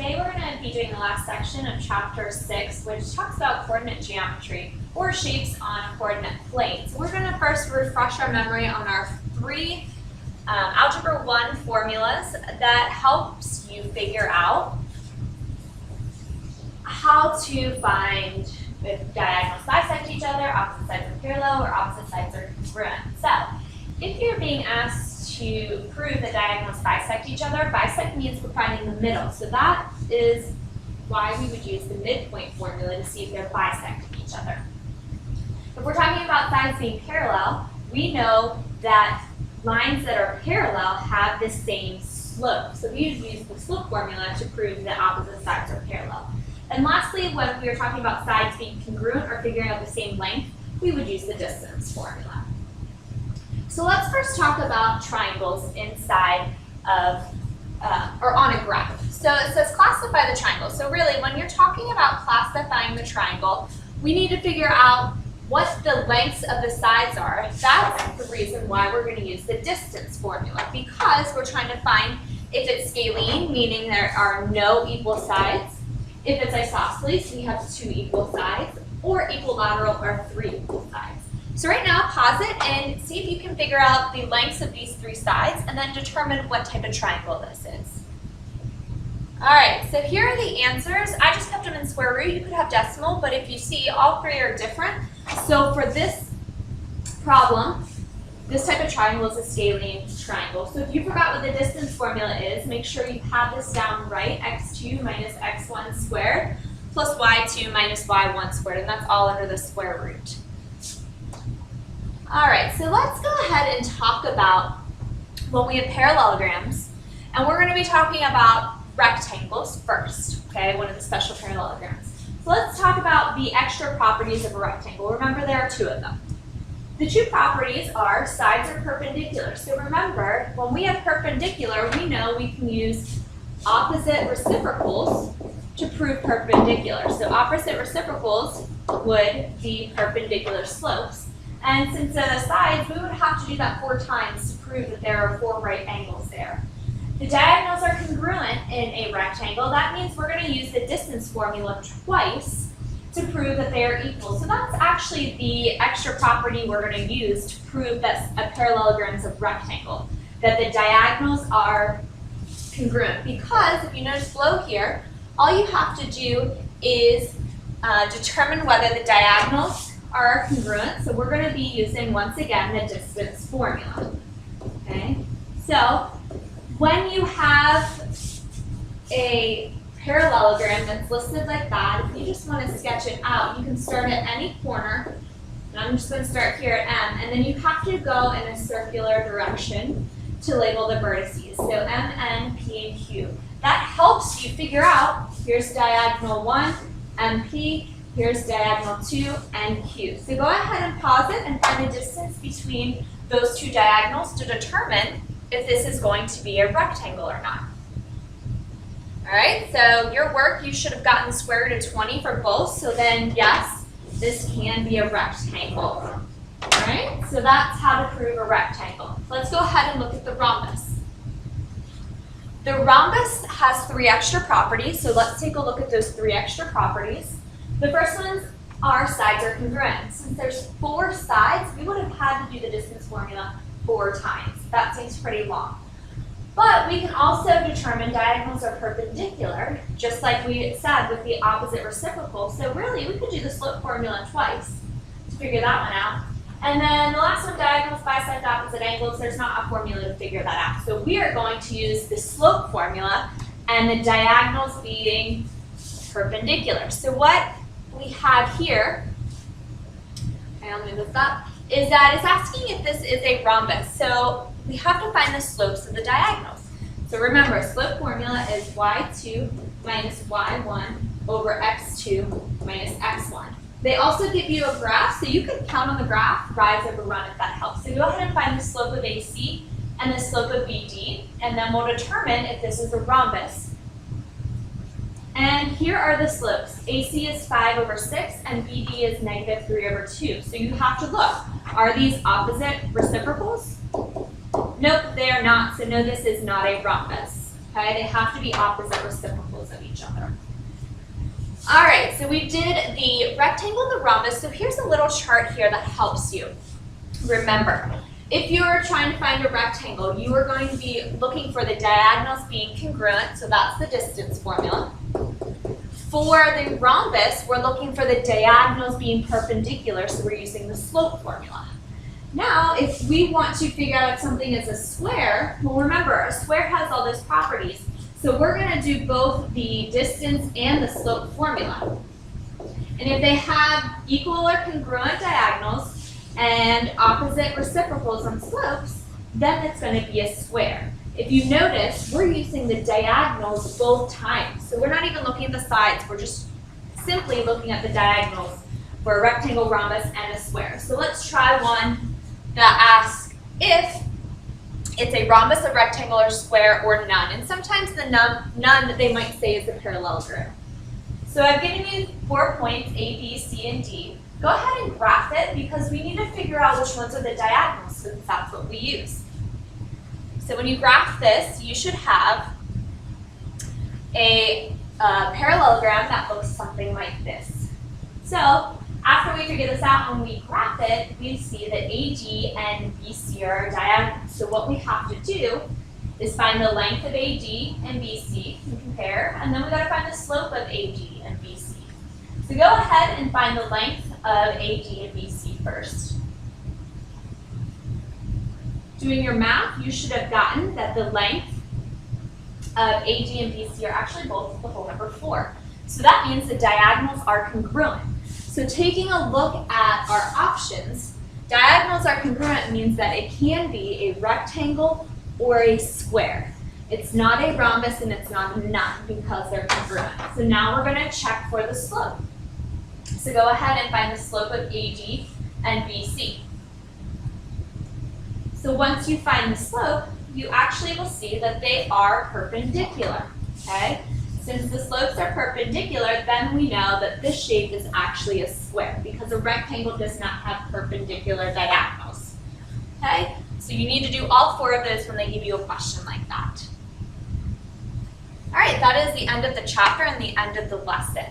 today we're going to be doing the last section of chapter 6, which talks about coordinate geometry, or shapes on coordinate planes. We're going to first refresh our memory on our three Algebra 1 formulas that helps you figure out how to find if diagonals bisect each other, opposite sides are parallel, or opposite sides are congruent. So, if you're being asked to prove that diagonals bisect each other, bisect means we're finding the middle. So that is why we would use the midpoint formula to see if they're bisecting each other. If we're talking about sides being parallel, we know that lines that are parallel have the same slope. So we would use the slope formula to prove that opposite sides are parallel. And lastly, when we are talking about sides being congruent or figuring out the same length, we would use the distance formula. So let's first talk about triangles inside of, or on a graph. So it says classify the triangle. So really, when you're talking about classifying the triangle, we need to figure out what the lengths of the sides are. That's the reason why we're going to use the distance formula, because we're trying to find if it's scalene, meaning there are no equal sides. If it's isosceles, we have 2 equal sides, or equilateral, or 3 equal sides. So right now, pause it and see if you can figure out the lengths of these 3 sides and then determine what type of triangle this is. All right, so here are the answers. I just kept them in square root. You could have decimal, but if you see, all 3 are different. So for this problem, this type of triangle is a scalene triangle. So if you forgot what the distance formula is, make sure you have this down right, x2 minus x1 squared plus y2 minus y1 squared, and that's all under the square root. All right, so let's go ahead and talk about when we have parallelograms, and we're going to be talking about rectangles first, okay, one of the special parallelograms. So let's talk about the extra properties of a rectangle. Remember, there are 2 of them. The 2 properties are sides are perpendicular. So remember, when we have perpendicular, we know we can use opposite reciprocals to prove perpendicular. So opposite reciprocals would be perpendicular slopes. And since they're the sides, we would have to do that 4 times to prove that there are 4 right angles there. The diagonals are congruent in a rectangle. That means we're going to use the distance formula twice to prove that they are equal. So that's actually the extra property we're going to use to prove that a parallelogram is a rectangle, that the diagonals are congruent. Because if you notice below here, all you have to do is determine whether the diagonals are congruent. So we're going to be using, once again, the distance formula. Okay? So when you have a parallelogram that's listed like that, if you just want to sketch it out, you can start at any corner. And I'm just going to start here at M, and then you have to go in a circular direction to label the vertices. So M, N, P, and Q. That helps you figure out, here's diagonal 1, MP, here's diagonal 2, and Q. So go ahead and pause it and find the distance between those 2 diagonals to determine if this is going to be a rectangle or not. All right, so your work, you should have gotten the square root of 20 for both, so then yes, this can be a rectangle. All right, so that's how to prove a rectangle. Let's go ahead and look at the rhombus. The rhombus has 3 extra properties, so let's take a look at those 3 extra properties. The first ones are sides are congruent. Since there's 4 sides, we would have had to do the distance formula 4 times. That seems pretty long. But we can also determine diagonals are perpendicular, just like we said with the opposite reciprocal. So really, we could do the slope formula twice to figure that one out. And then the last one, diagonals bisect opposite angles. There's not a formula to figure that out. So we are going to use the slope formula and the diagonals being perpendicular. So what we have here, okay, I'll move this up, is that it's asking if this is a rhombus. So we have to find the slopes of the diagonals. So remember, slope formula is y2 minus y1 over x2 minus x1. They also give you a graph, so you can count on the graph, rise over run if that helps. So go ahead and find the slope of AC and the slope of BD, and then we'll determine if this is a rhombus. And here are the slopes. AC is 5 over 6 and BD is negative 3 over 2. So you have to look. Are these opposite reciprocals? Nope, they are not. So no, this is not a rhombus. Okay, they have to be opposite reciprocals of each other. All right, so we did the rectangle and the rhombus. So here's a little chart here that helps you. Remember, if you're trying to find a rectangle, you are going to be looking for the diagonals being congruent, so that's the distance formula. For the rhombus, we're looking for the diagonals being perpendicular, so we're using the slope formula. Now, if we want to figure out if something is a square, well, remember, a square has all those properties. So we're going to do both the distance and the slope formula. And if they have equal or congruent diagonals and opposite reciprocals on slopes, then it's going to be a square. If you notice, we're using the diagonals both times. So we're not even looking at the sides, we're just simply looking at the diagonals for a rectangle, rhombus, and a square. So let's try one that asks if it's a rhombus, a rectangle, or square, or none. And sometimes the none they might say is a parallelogram. So I've given you 4 points, A, B, C, and D. Go ahead and graph it because we need to figure out which ones are the diagonals since that's what we use. So when you graph this, you should have a parallelogram that looks something like this. So after we figure this out and we graph it, we see that AD and BC are diagonals. So what we have to do is find the length of AD and BC and compare, and then we got to find the slope of AD and BC. So go ahead and find the length of AD and BC first. Doing your math, you should have gotten that the length of AD and BC are actually both the whole number 4. So that means the diagonals are congruent. So taking a look at our options, diagonals are congruent means that it can be a rectangle or a square. It's not a rhombus and it's not a none because they're congruent. So now we're going to check for the slope. So go ahead and find the slope of AD and BC. So once you find the slope, you actually will see that they are perpendicular, okay? Since the slopes are perpendicular, then we know that this shape is actually a square because a rectangle does not have perpendicular diagonals, okay? So you need to do all 4 of those when they give you a question like that. All right, that is the end of the chapter and the end of the lesson.